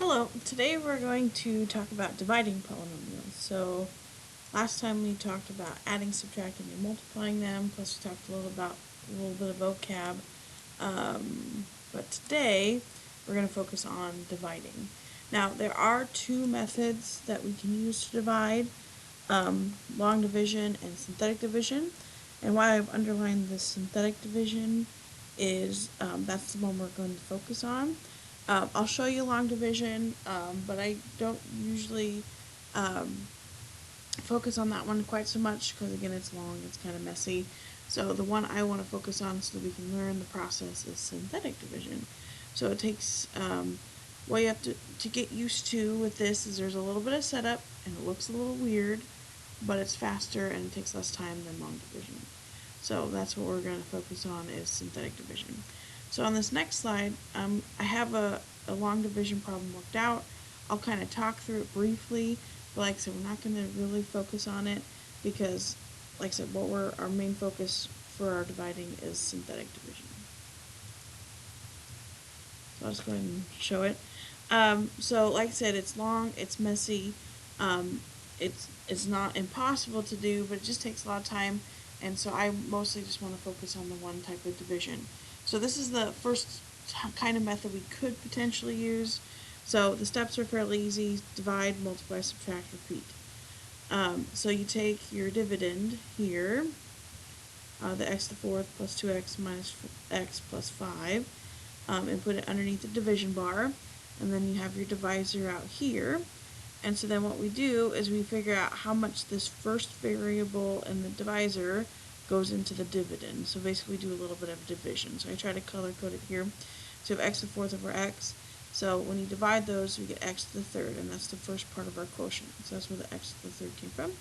Hello, today we're going to talk about dividing polynomials. So last time we talked about adding, subtracting, and multiplying them, plus we talked a little bit of vocab. But today we're going to focus on dividing. Now there are two methods that we can use to divide, long division and synthetic division. And why I've underlined the synthetic division is that's the one we're going to focus on. I'll show you long division, but I don't usually focus on that one quite so much because, again, it's long, it's kind of messy. So the one I want to focus on so that we can learn the process is synthetic division. So it takes, what you have to get used to with this is there's a little bit of setup and it looks a little weird, but it's faster and it takes less time than long division. So that's what we're going to focus on is synthetic division. So on this next slide, I have a long division problem worked out. I'll kind of talk through it briefly, but like I said, we're not going to really focus on it because, like I said, our main focus for our dividing is synthetic division. So I'll just go ahead and show it. So like I said, it's long, it's messy, it's not impossible to do, but it just takes a lot of time, and so I mostly just want to focus on the one type of division. So this is the first kind of method we could potentially use. So the steps are fairly easy: divide, multiply, subtract, repeat. So you take your dividend here, the x to the fourth plus 2x minus x plus 5, and put it underneath the division bar, and then you have your divisor out here. And so then what we do is we figure out how much this first variable in the divisor goes into the dividend. So basically we do a little bit of division. So I try to color code it here. So we have x to the fourth over x. So when you divide those, we get x to the third, and that's the first part of our quotient. So that's where the x to the third came from.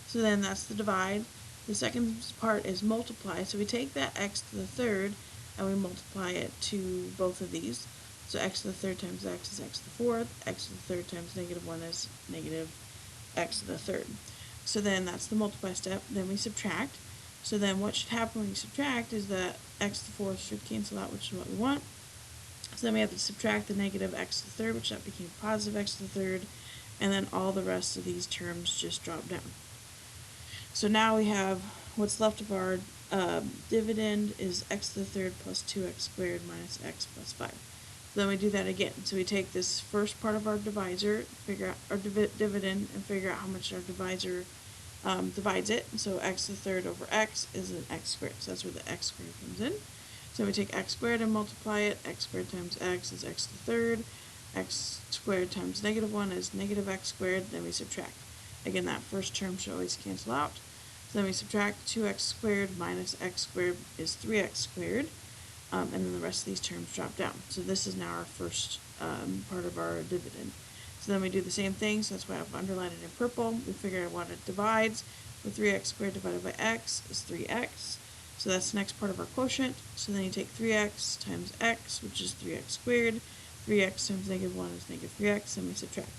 So then that's the divide. The second part is multiply. So we take that x to the third and we multiply it to both of these. So x to the third times x is x to the fourth. X to the third times -1 is negative x to the third. So then that's the multiply step. Then we subtract. So then what should happen when you subtract is that x to the fourth should cancel out, which is what we want. So then we have to subtract the negative x to the third, which that became positive x to the third, and then all the rest of these terms just drop down. So now we have what's left of our dividend is x to the third plus 2x squared minus x plus 5. So then we do that again. So we take this first part of our divisor, figure out our dividend, and figure out how much our divisor divides it. So x to the third over x is an x squared. So that's where the x squared comes in. So we take x squared and multiply it. X squared times x is x to the third. X squared times -1 is negative x squared. Then we subtract. Again, that first term should always cancel out. So then we subtract 2x squared minus x squared is 3x squared. And then the rest of these terms drop down. So this is now our first part of our dividend. So then we do the same thing, so that's why I've underlined it in purple. We figure out what it divides. With 3x squared divided by x is 3x. So that's the next part of our quotient. So then you take 3x times x, which is 3x squared. 3x times -1 is negative 3x, and we subtract.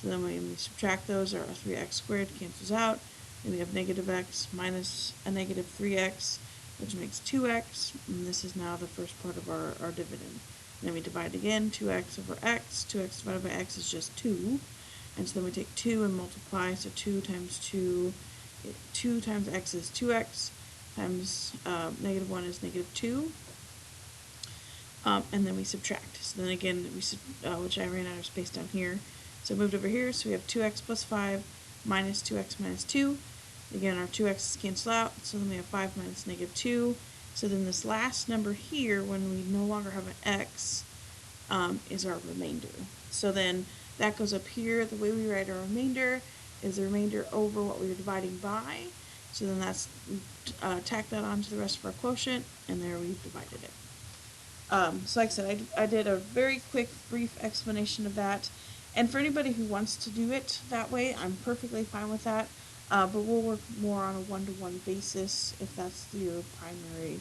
So then when we subtract those, our 3x squared cancels out. Then we have negative x minus a negative 3x, which makes 2x, and this is now the first part of our dividend. Then we divide again, 2x over x. 2x divided by x is just 2. And so then we take 2 and multiply, so 2 times 2 times x is 2x, times -1 is -2. And then we subtract. So then again, which I ran out of space down here. So I moved over here, so we have 2x plus 5 minus 2x minus 2. Again, our 2x's cancel out, so then we have 5 minus -2. So then this last number here, when we no longer have an x, is our remainder. So then that goes up here. The way we write our remainder is the remainder over what we were dividing by. So then that's, tack that onto the rest of our quotient, and there we've divided it. So like I said, I did a very quick, brief explanation of that. And for anybody who wants to do it that way, I'm perfectly fine with that. But we'll work more on a one-to-one basis if that's your primary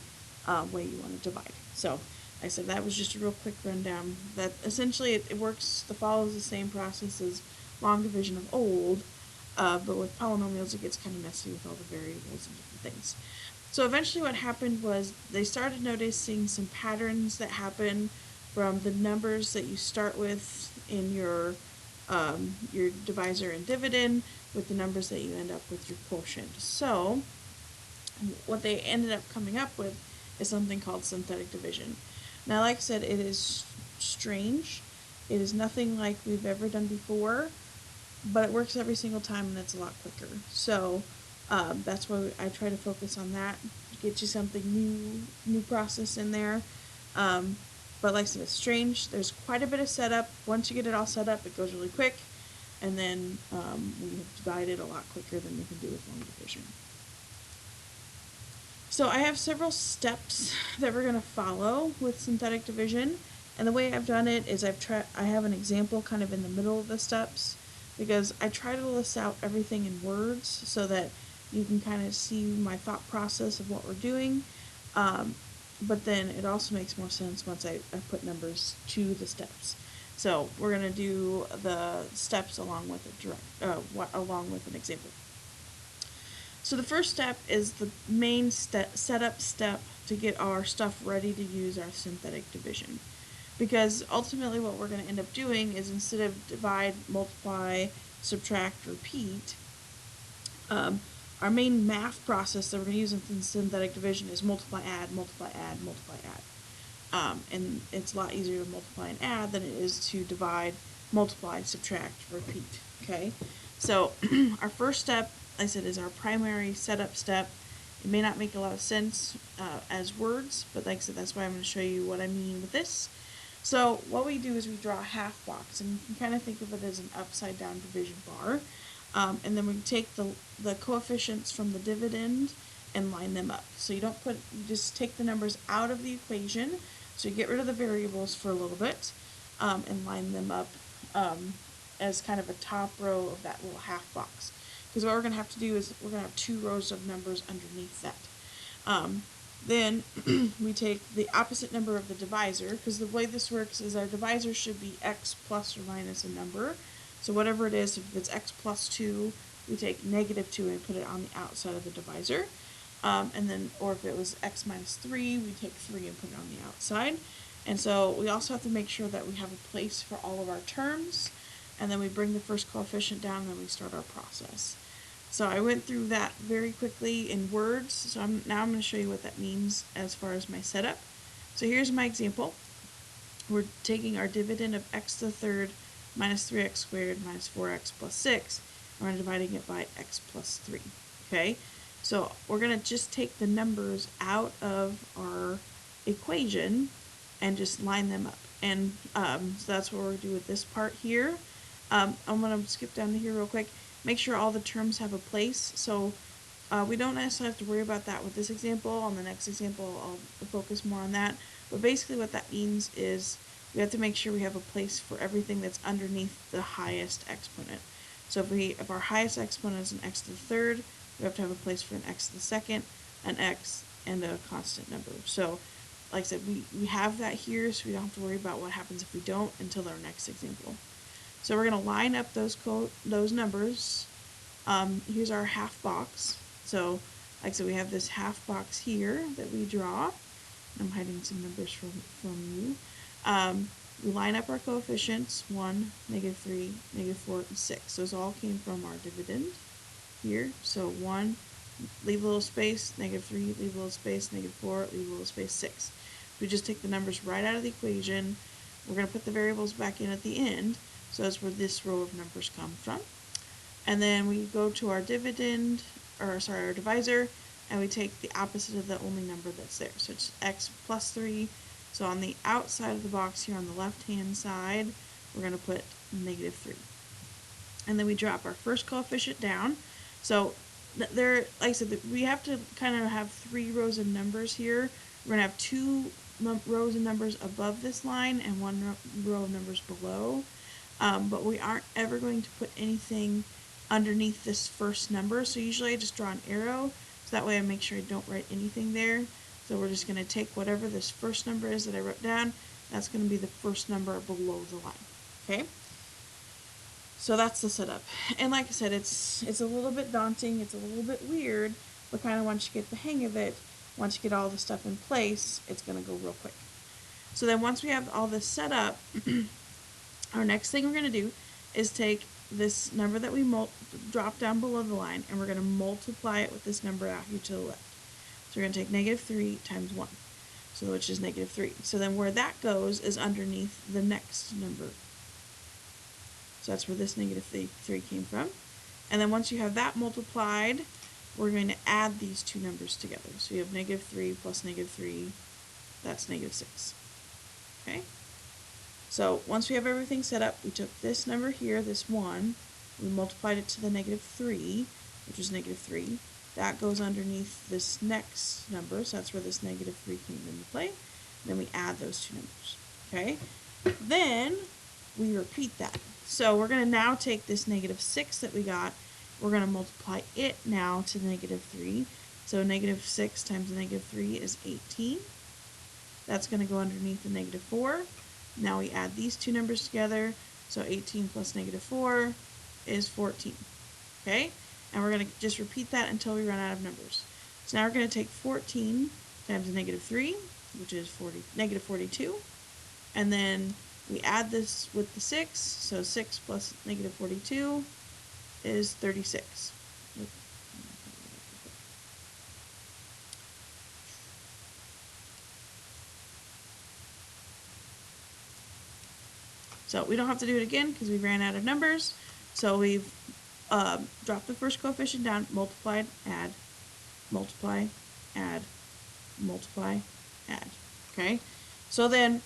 way you want to divide. So, like I said, that was just a real quick rundown. That essentially it follows the same process as long division of old, but with polynomials it gets kind of messy with all the variables and different things. So eventually what happened was they started noticing some patterns that happen from the numbers that you start with in your divisor and dividend with the numbers that you end up with your quotient. So what they ended up coming up with is something called synthetic division. Now, like I said, it is strange. It is nothing like we've ever done before, but it works every single time and it's a lot quicker. So that's why I try to focus on that, get you something new process in there. But like I said, it's strange. There's quite a bit of setup. Once you get it all set up, it goes really quick, and then we divide it a lot quicker than we can do with long division. So I have several steps that we're going to follow with synthetic division, and the way I've done it is I have an example kind of in the middle of the steps, because I try to list out everything in words so that you can kind of see my thought process of what we're doing. But then it also makes more sense once I put numbers to the steps. So we're going to do the steps along with along with an example. So the first step is the main setup step to get our stuff ready to use our synthetic division. Because ultimately what we're going to end up doing is, instead of divide, multiply, subtract, repeat, our main math process that we're going to use in synthetic division is multiply, add, multiply, add, multiply, add. And it's a lot easier to multiply and add than it is to divide, multiply, subtract, repeat. Okay? So our first step, like I said, is our primary setup step. It may not make a lot of sense as words, but like I said, that's why I'm going to show you what I mean with this. So what we do is we draw a half box, and you can kind of think of it as an upside down division bar. And then we take the coefficients from the dividend and line them up. So you just take the numbers out of the equation, so you get rid of the variables for a little bit, and line them up as kind of a top row of that little half box. Because what we're going to have to do is we're going to have 2 rows of numbers underneath that. Then we take the opposite number of the divisor, because the way this works is our divisor should be x plus or minus a number. So whatever it is, if it's x plus 2, we take negative 2 and put it on the outside of the divisor. And then, or if it was x minus 3, we take 3 and put it on the outside. And so we also have to make sure that we have a place for all of our terms. And then we bring the first coefficient down, and then we start our process. So I went through that very quickly in words, so now I'm going to show you what that means as far as my setup. So here's my example. We're taking our dividend of x to the third minus 3x squared minus 4x plus 6, and we're dividing it by x plus 3. Okay, so we're going to just take the numbers out of our equation and just line them up. And so that's what we're going to do with this part here. I'm going to skip down to here real quick. Make sure all the terms have a place. So we don't necessarily have to worry about that with this example. On the next example, I'll focus more on that. But basically what that means is we have to make sure we have a place for everything that's underneath the highest exponent. So if our highest exponent is an x to the third, we have to have a place for an x to the second, an x, and a constant number. So like I said, we have that here, so we don't have to worry about what happens if we don't until our next example. So we're going to line up those numbers. Here's our half box. So like I said, we have this half box here that we draw. I'm hiding some numbers from you. We line up our coefficients, 1, negative 3, negative 4, and 6. Those all came from our dividend here. So 1, leave a little space, negative 3, leave a little space, negative 4, leave a little space, 6. We just take the numbers right out of the equation. We're going to put the variables back in at the end. So that's where this row of numbers come from. And then we go to our our divisor, and we take the opposite of the only number that's there. So it's x plus 3. So on the outside of the box here on the left-hand side, we're going to put negative 3. And then we drop our first coefficient down. So like I said, we have to kind of have 3 rows of numbers here. We're going to have 2 rows of numbers above this line and 1 row of numbers below. But we aren't ever going to put anything underneath this first number. So usually I just draw an arrow, so that way I make sure I don't write anything there. So we're just going to take whatever this first number is that I wrote down, that's going to be the first number below the line. Okay? So that's the setup. And like I said, it's a little bit daunting, it's a little bit weird, but kind of once you get the hang of it, once you get all the stuff in place, it's going to go real quick. So then once we have all this set up, Our next thing we're going to do is take this number that we drop down below the line, and we're going to multiply it with this number out here to the left. So we're going to take negative 3 times 1, so which is negative 3. So then where that goes is underneath the next number. So that's where this negative 3 came from. And then once you have that multiplied, we're going to add these two numbers together. So you have negative 3 plus negative 3, that's negative 6. Okay? So once we have everything set up, we took this number here, this 1, we multiplied it to the negative 3, which is negative 3. That goes underneath this next number, so that's where this negative 3 came into play. Then we add those two numbers. Okay? Then we repeat that. So we're going to now take this negative 6 that we got, we're going to multiply it now to negative 3. So negative 6 times negative 3 is 18. That's going to go underneath the negative 4. Now we add these two numbers together, so 18 plus negative 4 is 14. Okay? And we're going to just repeat that until we run out of numbers. So now we're going to take 14 times negative 3, which is negative 42, and then we add this with the 6, so 6 plus negative 42 is 36. So we don't have to do it again because we ran out of numbers. So we've dropped the first coefficient down, multiplied, add, multiply, add, multiply, add. Okay? So then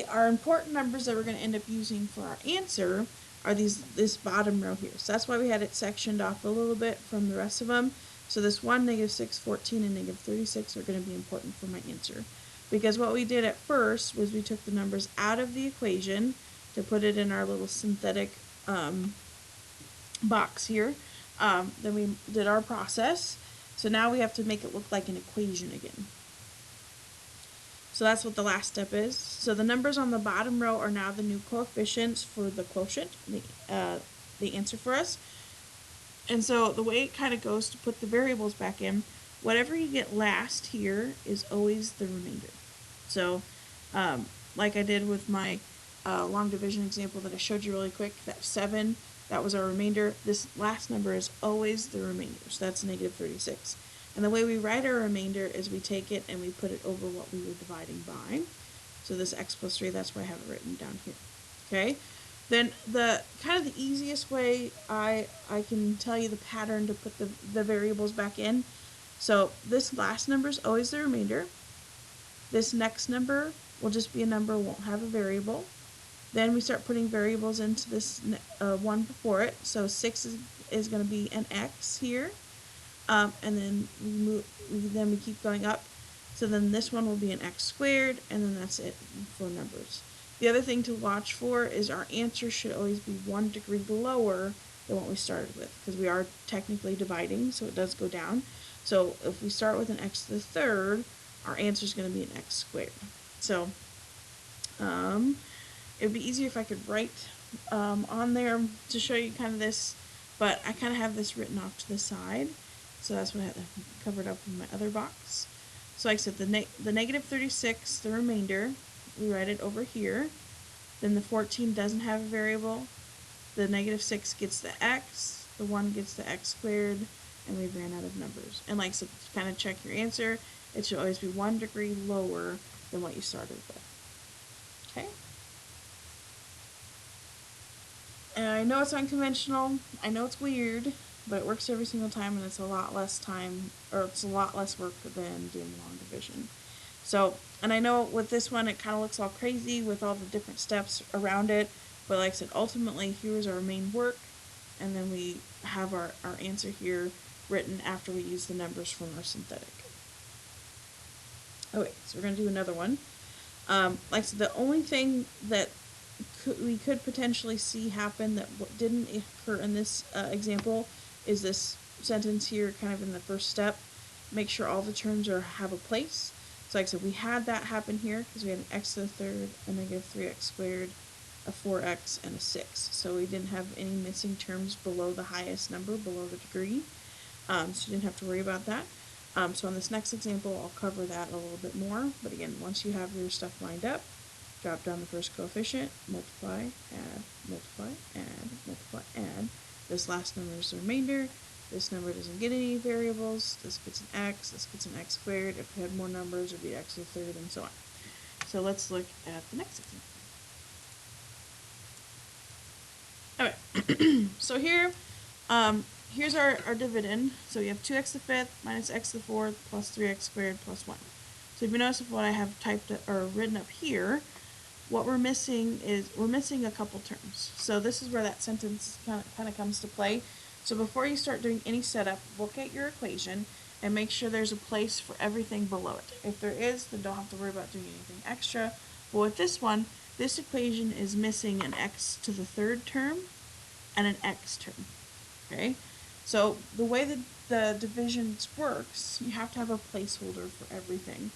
our important numbers that we're going to end up using for our answer are this bottom row here. So that's why we had it sectioned off a little bit from the rest of them. So this 1, negative 6, 14, and negative 36 are going to be important for my answer. Because what we did at first was we took the numbers out of the equation to put it in our little synthetic box here. Then we did our process. So now we have to make it look like an equation again. So that's what the last step is. So the numbers on the bottom row are now the new coefficients for the quotient, the answer for us. And so the way it kind of goes to put the variables back in, whatever you get last here is always the remainder. So like I did with my long division example that I showed you really quick, that 7, that was our remainder. This last number is always the remainder, so that's negative 36. And the way we write our remainder is we take it and we put it over what we were dividing by. So this x plus 3, that's why I have it written down here. Okay? Then the kind of the easiest way I can tell you the pattern to put the variables back in. So this last number is always the remainder. This next number will just be a number, won't have a variable. Then we start putting variables into this one before it. So 6 is going to be an x here. And then we keep going up. So then this one will be an x squared, and then that's it for numbers. The other thing to watch for is our answer should always be 1 degree lower than what we started with, because we are technically dividing, so it does go down. So if we start with an x to the third, our answer is going to be an x squared. So it would be easier if I could write on there to show you kind of this, but I kind of have this written off to the side. So that's what I had covered up in my other box. So like I said, the negative 36, the remainder, we write it over here. Then the 14 doesn't have a variable. The negative 6 gets the x, the 1 gets the x squared, and we ran out of numbers. And like I said, to kind of check your answer, it should always be 1 degree lower than what you started with. Okay? And I know it's unconventional, I know it's weird, but it works every single time, and it's a lot less time, or it's a lot less work than doing long division. So, and I know with this one it kind of looks all crazy with all the different steps around it, but like I said, ultimately here's our main work, and then we have our answer here written after we use the numbers from our synthetic. Okay, so we're going to do another one. Like I said, the only thing that we could potentially see happen that didn't occur in this example is this sentence here kind of in the first step. Make sure all the terms have a place. So like I said, we had that happen here because we had an x to the third, a negative 3x squared, a 4x, and a 6. So we didn't have any missing terms below the highest number, below the degree. So you didn't have to worry about that. So on this next example, I'll cover that a little bit more. But again, once you have your stuff lined up, drop down the first coefficient, multiply, add, multiply, add, multiply, add. This last number is the remainder. This number doesn't get any variables. This gets an x, this gets an x squared. If it had more numbers, it would be x to the third, and so on. So let's look at the next example. Okay, so here, here's our dividend. So we have 2x to the fifth minus x to the fourth plus 3x squared plus 1. So if you notice what I have typed or written up here, what we're missing is we're missing a couple terms. So this is where that sentence kind of comes to play. So before you start doing any setup, look at your equation and make sure there's a place for everything below it. If there is, then don't have to worry about doing anything extra. But with this one, this equation is missing an x to the third term and an x term. Okay? So the way that the divisions works, you have to have a placeholder for everything.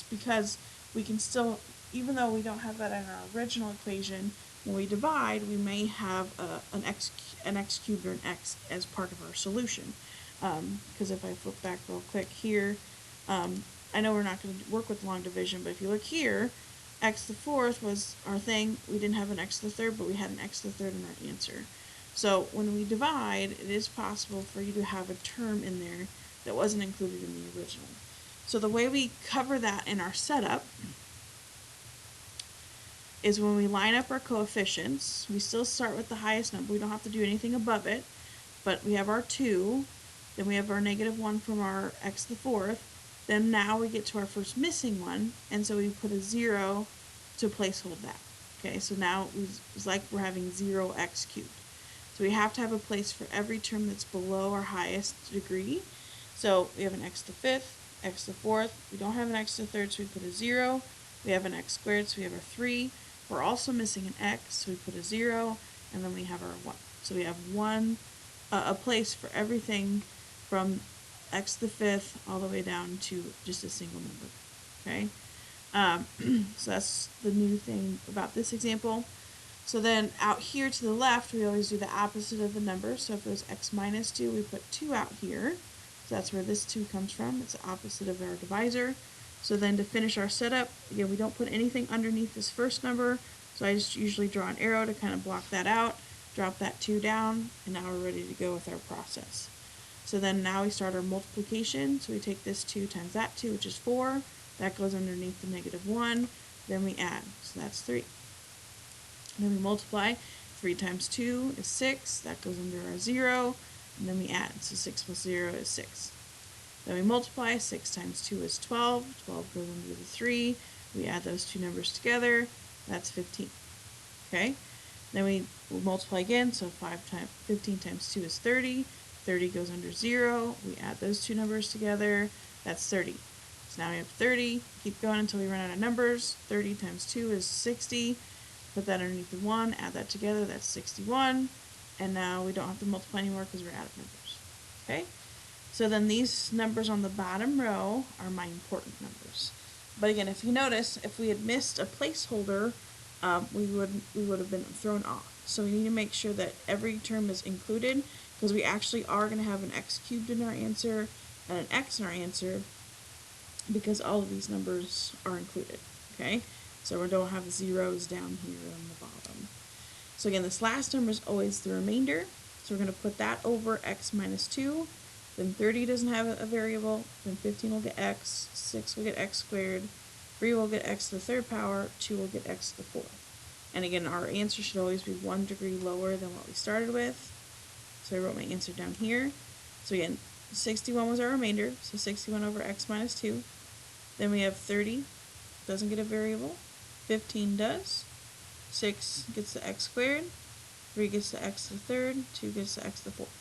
Because we can still, even though we don't have that in our original equation, when we divide, we may have an x cubed or an x as part of our solution. Because if I flip back real quick here, I know we're not going to work with long division, but if you look here, x to the fourth was our thing. We didn't have an x to the third, but we had an x to the third in our answer. So when we divide, it is possible for you to have a term in there that wasn't included in the original. So the way we cover that in our setup is when we line up our coefficients, we still start with the highest number. We don't have to do anything above it, but we have our 2, then we have our -1 from our x to the fourth, then now we get to our first missing one, and so we put a 0 to placehold that. Okay, so now it's like we're having 0x cubed. So we have to have a place for every term that's below our highest degree. So we have an x to the fifth, x to the fourth. We don't have an x to the third, so we put a 0. We have an x squared, so we have our 3. We're also missing an x, so we put a 0, and then we have our 1. So we have a place for everything from x to the fifth all the way down to just a single number. Okay, so that's the new thing about this example. So then out here to the left, we always do the opposite of the number. So if it was x minus 2, we put 2 out here. So that's where this 2 comes from. It's the opposite of our divisor. So then to finish our setup, again, we don't put anything underneath this first number. So I just usually draw an arrow to kind of block that out, drop that 2 down, and now we're ready to go with our process. So then now we start our multiplication. So we take this 2 times that 2, which is 4. That goes underneath the -1. Then we add. So that's 3. And then we multiply. 3 times 2 is 6. That goes under our 0. And then we add. So 6 plus 0 is 6. Then we multiply. 6 times 2 is 12. 12 goes under the 3. We add those two numbers together. That's 15. Okay? Then we multiply again. So 15 times 2 is 30. 30 goes under 0. We add those two numbers together. That's 30. So now we have 30. Keep going until we run out of numbers. 30 times 2 is 60. Put that underneath the 1. Add that together. That's 61. And now we don't have to multiply anymore because we're out of numbers. Okay? So then these numbers on the bottom row are my important numbers. But again, if you notice, if we had missed a placeholder, we would have been thrown off. So we need to make sure that every term is included, because we actually are going to have an x cubed in our answer and an x in our answer, because all of these numbers are included. Okay, so we don't have zeros down here on the bottom. So again, this last number is always the remainder. So we're going to put that over x minus 2. Then 30 doesn't have a variable. Then 15 will get x. 6 will get x squared. 3 will get x to the third power. 2 will get x to the fourth. And again, our answer should always be 1 degree lower than what we started with. So I wrote my answer down here. So again, 61 was our remainder. So 61 over x minus 2. Then we have 30. Doesn't get a variable. 15 does. 6 gets the x squared. 3 gets the x to the third. 2 gets the x to the fourth.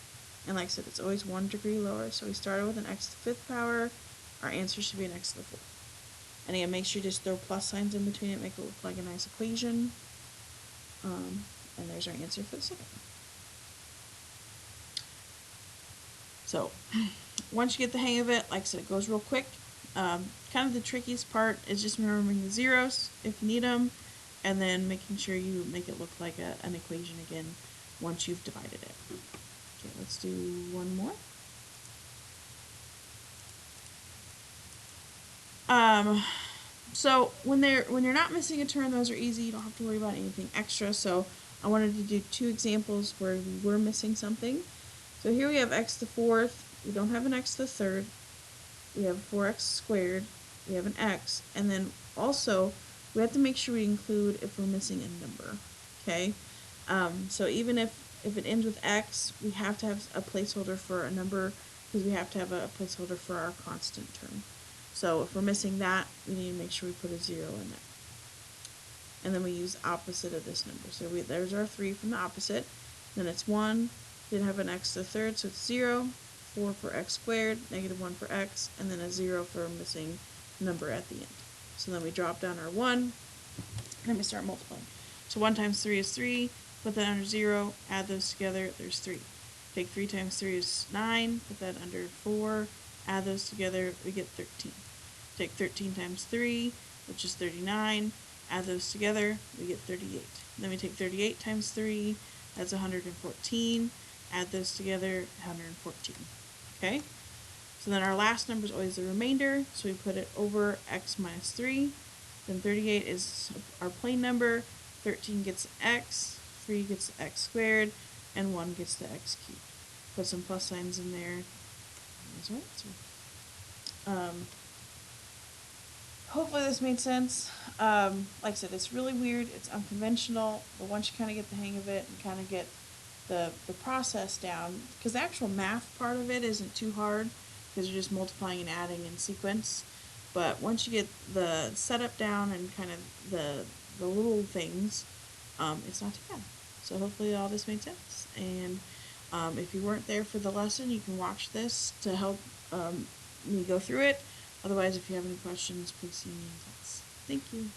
And like I said, it's always 1 degree lower. So we started with an x to the fifth power. Our answer should be an x to the fourth. And again, make sure you just throw plus signs in between it, make it look like a nice equation. And there's our answer for the second one. So once you get the hang of it, like I said, it goes real quick. Kind of the trickiest part is just remembering the zeros if you need them, and then making sure you make it look like an equation again once you've divided it. Okay, let's do one more. So when you're not missing a term, those are easy. You don't have to worry about anything extra. So I wanted to do two examples where we were missing something. So here we have x to the fourth. We don't have an x to the third. We have 4x squared. We have an x, and then also we have to make sure we include if we're missing a number. Okay, so even if it ends with x, we have to have a placeholder for a number because we have to have a placeholder for our constant term. So if we're missing that, we need to make sure we put a 0 in there. And then we use the opposite of this number. So there's our 3 from the opposite. Then it's 1. Didn't have an x to the third, so it's 0. 4 for x squared, negative 1 for x, and then a 0 for a missing number at the end. So then we drop down our 1, and we start multiplying. So 1 times 3 is 3, put that under 0, add those together, there's 3. Take 3 times 3 is 9, put that under 4, add those together, we get 13. Take 13 times 3, which is 39, add those together, we get 38. Then we take 38 times 3, that's 114, add those together, 114. Okay? So then our last number is always the remainder, so we put it over x minus 3. Then 38 is our plain number, 13 gets x, 3 gets the x squared, and 1 gets the x cubed. Put some plus signs in there. There's our answer. Hopefully this made sense. Like I said, it's really weird, it's unconventional, but once you kind of get the hang of it and kind of get the process down, because the actual math part of it isn't too hard, because you're just multiplying and adding in sequence, but once you get the setup down and kind of the little things, it's not too bad. So hopefully all this made sense, and if you weren't there for the lesson, you can watch this to help me go through it. Otherwise, if you have any questions, please see me in class. Thank you.